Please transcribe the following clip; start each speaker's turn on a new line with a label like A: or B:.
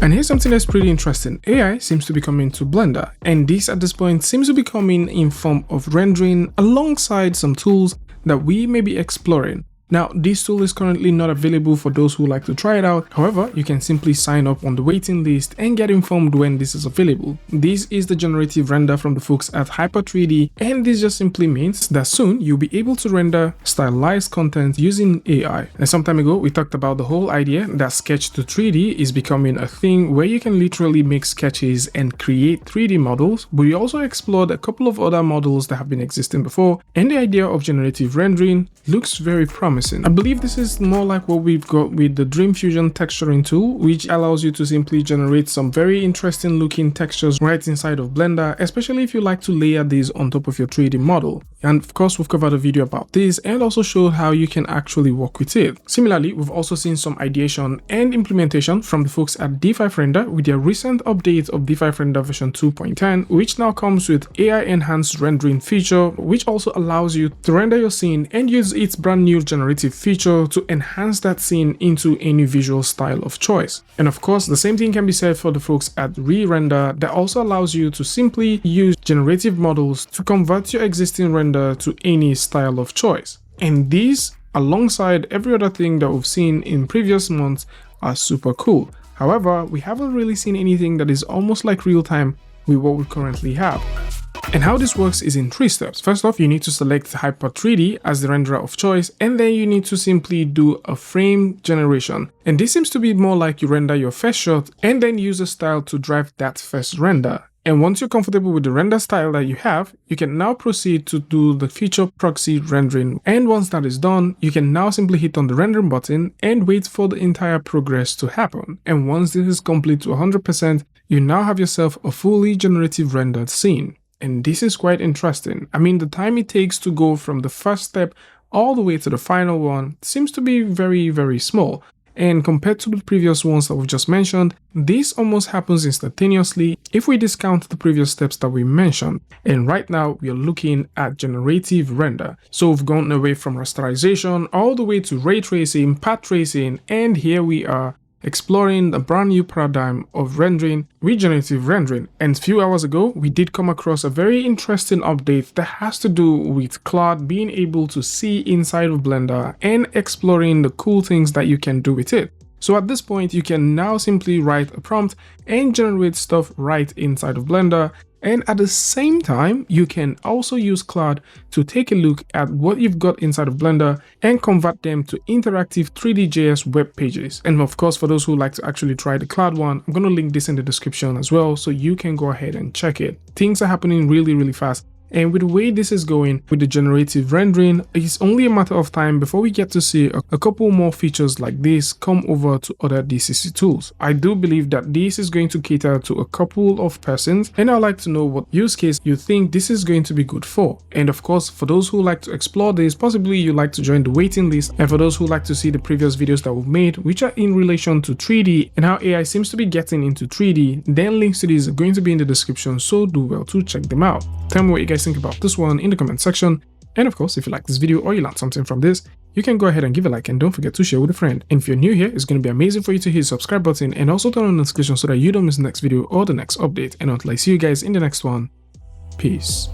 A: And here's something that's pretty interesting. AI seems to be coming to Blender, and this at this point seems to be coming in form of rendering alongside some tools that we may be exploring. Now, this tool is currently not available for those who like to try it out. However, you can simply sign up on the waiting list and get informed when this is available. This is the generative render from the folks at Hyper3D, and this just simply means that soon you'll be able to render stylized content using AI. And some time ago, we talked about the whole idea that sketch to 3D is becoming a thing where you can literally make sketches and create 3D models, but we also explored a couple of other models that have been existing before, and the idea of generative rendering looks very promising. I believe this is more like what we've got with the Dream Fusion texturing tool, which allows you to simply generate some very interesting looking textures right inside of Blender, especially if you like to layer these on top of your 3D model. And of course, we've covered a video about this and also showed how you can actually work with it. Similarly, we've also seen some ideation and implementation from the folks at D5 Render with their recent update of D5 Render version 2.10, which now comes with AI enhanced rendering feature, which also allows you to render your scene and use its brand new generative feature to enhance that scene into any visual style of choice. And of course, the same thing can be said for the folks at Re-Render that also allows you to simply use generative models to convert your existing render to any style of choice. And these, alongside every other thing that we've seen in previous months, are super cool. However, we haven't really seen anything that is almost like real-time with what we currently have. And how this works is in 3 steps. First off, you need to select Hyper3D as the renderer of choice, and then you need to simply do a frame generation. And this seems to be more like you render your first shot and then use a style to drive that first render. And once you're comfortable with the render style that you have, you can now proceed to do the feature proxy rendering. And once that is done, you can now simply hit on the rendering button and wait for the entire progress to happen. And once this is complete to 100%, you now have yourself a fully generative rendered scene. And this is quite interesting. I mean, the time it takes to go from the first step all the way to the final one seems to be very, very small. And compared to the previous ones that we've just mentioned, this almost happens instantaneously if we discount the previous steps that we mentioned. And right now we are looking at generative render. So we've gone away from rasterization all the way to ray tracing, path tracing, and here we are exploring the brand new paradigm of rendering, regenerative rendering. And a few hours ago, we did come across a very interesting update that has to do with Claude being able to see inside of Blender and exploring the cool things that you can do with it. So at this point, you can now simply write a prompt and generate stuff right inside of Blender. And at the same time, you can also use Claude to take a look at what you've got inside of Blender and convert them to interactive 3D.js web pages. And of course, for those who like to actually try the Claude one, I'm going to link this in the description as well, so you can go ahead and check it. Things are happening really, really fast. And with the way this is going with the generative rendering, it's only a matter of time before we get to see a couple more features like this come over to other DCC tools. I do believe that this is going to cater to a couple of persons, and I'd like to know what use case you think this is going to be good for. And of course, for those who like to explore this, possibly you like to join the waiting list, and for those who like to see the previous videos that we've made, which are in relation to 3D and how AI seems to be getting into 3D, then links to these are going to be in the description, so do well to check them out. Tell me what you guys think about this one in the comment section. And of course, if you like this video or you learned something from this, you can go ahead and give a like, and don't forget to share with a friend. And if you're new here, it's going to be amazing for you to hit the subscribe button and also turn on notifications so that you don't miss the next video or the next update. And until I see you guys in the next one, peace.